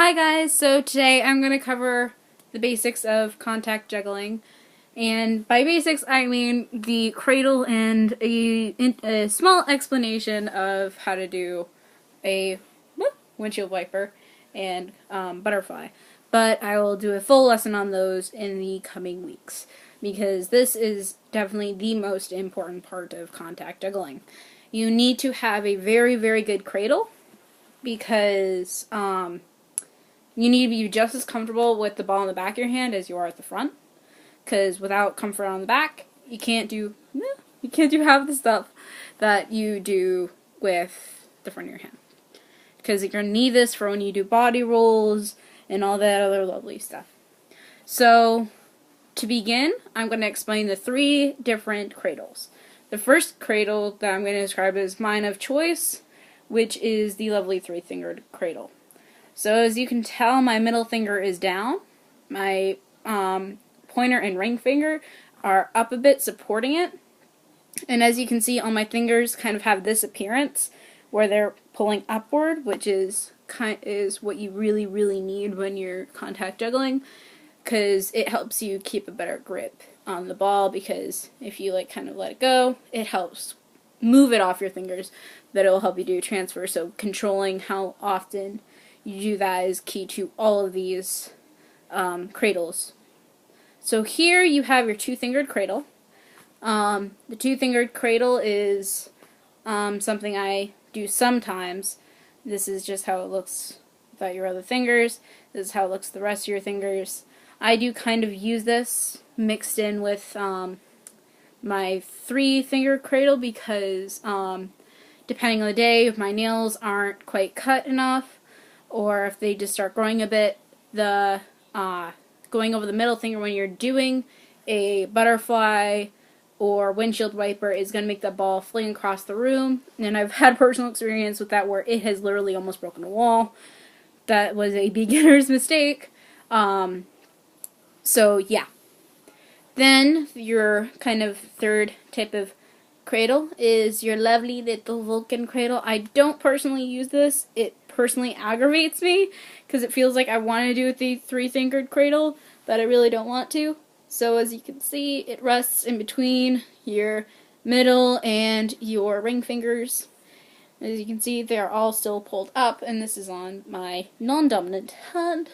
Hi guys, so today I'm going to cover the basics of contact juggling, and by basics I mean the cradle and a small explanation of how to do a windshield wiper and butterfly, but I will do a full lesson on those in the coming weeks because this is definitely the most important part of contact juggling. You need to have a very, very good cradle because you need to be just as comfortable with the ball in the back of your hand as you are at the front. Because without comfort on the back, you can't do half the stuff that you do with the front of your hand. Because you're going to need this for when you do body rolls and all that other lovely stuff. So, to begin, I'm going to explain the 3 different cradles. The first cradle that I'm going to describe is mine of choice, which is the lovely 3-fingered cradle. So as you can tell, my middle finger is down. My pointer and ring finger are up a bit, supporting it. And as you can see, all my fingers kind of have this appearance where they're pulling upward, which is what you really, really need when you're contact juggling, because it helps you keep a better grip on the ball. Because if you kind of let it go, it helps move it off your fingers, but it will help you do transfer. So controlling how often you do that is key to all of these cradles. So here you have your 2-fingered cradle. The 2-fingered cradle is something I do sometimes. This is just how it looks without your other fingers. This is how it looks with the rest of your fingers. I do kind of use this mixed in with my 3-fingered cradle because depending on the day, if my nails aren't quite cut enough, or if they just start growing a bit, the going over the middle finger when you're doing a butterfly or windshield wiper is going to make that ball fling across the room. And I've had personal experience with that where it has literally almost broken a wall. That was a beginner's mistake. So yeah. Then your kind of 3rd type of cradle is your lovely little Vulcan cradle. I don't personally use this. It personally aggravates me because it feels like I want to do with the 3-fingered cradle, but I really don't want to. So as you can see, it rests in between your middle and your ring fingers. As you can see, they are all still pulled up, and this is on my non-dominant hand.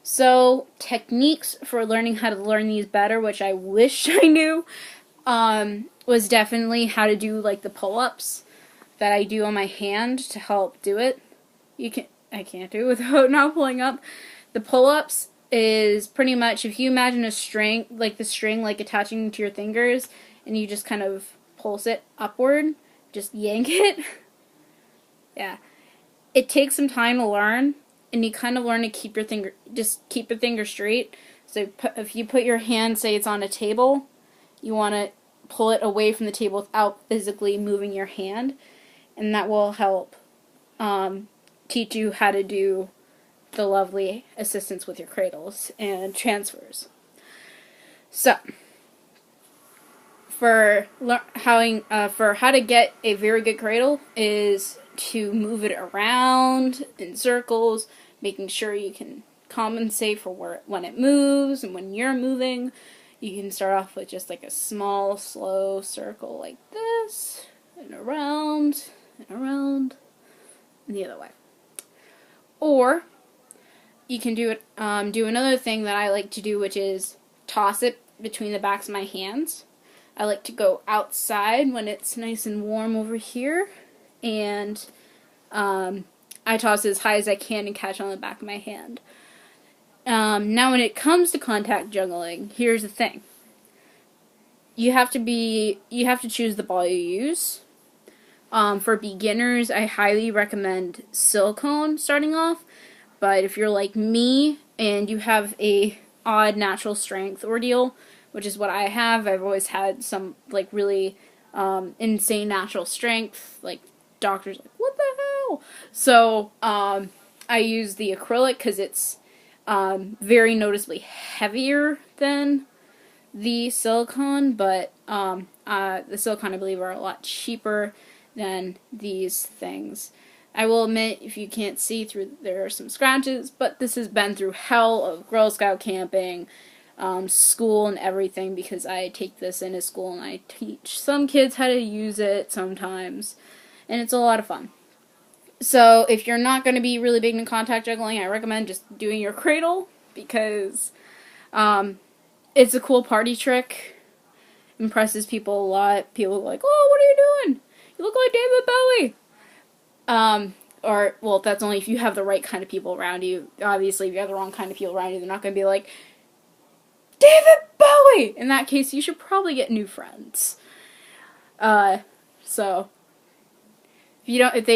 So techniques for learning how to learn these better, which I wish I knew, was definitely how to do the pull-ups that I do on my hand to help do it. I can't do it without not pulling up. The pull-ups is pretty much if you imagine a string, the string attaching to your fingers, and you just kind of pulse it upward, just yank it. Yeah. It takes some time to learn, and you kind of learn to keep your finger straight. So if you put your hand, say it's on a table, you want to pull it away from the table without physically moving your hand, and that will help teach you how to do the lovely assistance with your cradles and transfers. So, for how to get a very good cradle is to move it around in circles, making sure you can compensate for when it moves and when you're moving. You can start off with just a small, slow circle like this, and around, and the other way. Or you can do another thing that I like to do, which is toss it between the backs of my hands. I like to go outside when it's nice and warm over here, and I toss it as high as I can and catch on the back of my hand. Now when it comes to contact juggling, here's the thing. You have to choose the ball you use. For beginners, I highly recommend silicone starting off, but if you're like me and you have a odd natural strength ordeal, which is what I have, I've always had some really insane natural strength, doctors what the hell? So I use the acrylic because it's very noticeably heavier than the silicone, but the silicone I believe are a lot cheaper than these things. I will admit, if you can't see through, there are some scratches, but this has been through hell of Girl Scout camping, school and everything, because I take this into school and I teach some kids how to use it sometimes, and it's a lot of fun. So if you're not going to be really big into contact juggling, I recommend just doing your cradle, because it's a cool party trick. Impresses people a lot. People are like, oh, what are you doing? You look like David Bowie. Or, well, that's only if you have the right kind of people around you. Obviously, if you have the wrong kind of people around you, they're not going to be like, David Bowie! In that case, you should probably get new friends. So, if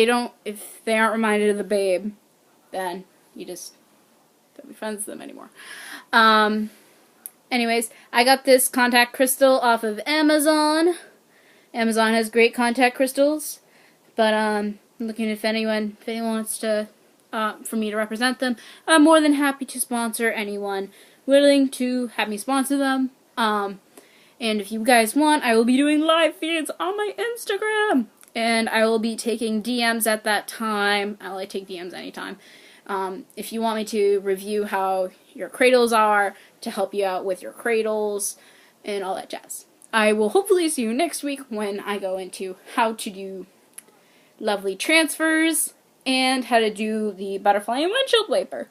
they aren't reminded of the Babe, then you just don't be friends with them anymore. Anyways, I got this contact crystal off of Amazon. Amazon has great contact crystals, but I'm looking if anyone wants to, for me to represent them. I'm more than happy to sponsor anyone willing to have me sponsor them. And if you guys want, I will be doing live feeds on my Instagram, and I will be taking DMs at that time. I take DMs anytime. If you want me to review how your cradles are, to help you out with your cradles, and all that jazz. I will hopefully see you next week when I go into how to do lovely transfers and how to do the butterfly and windshield wiper.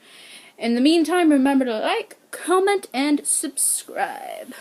In the meantime, remember to like, comment, and subscribe.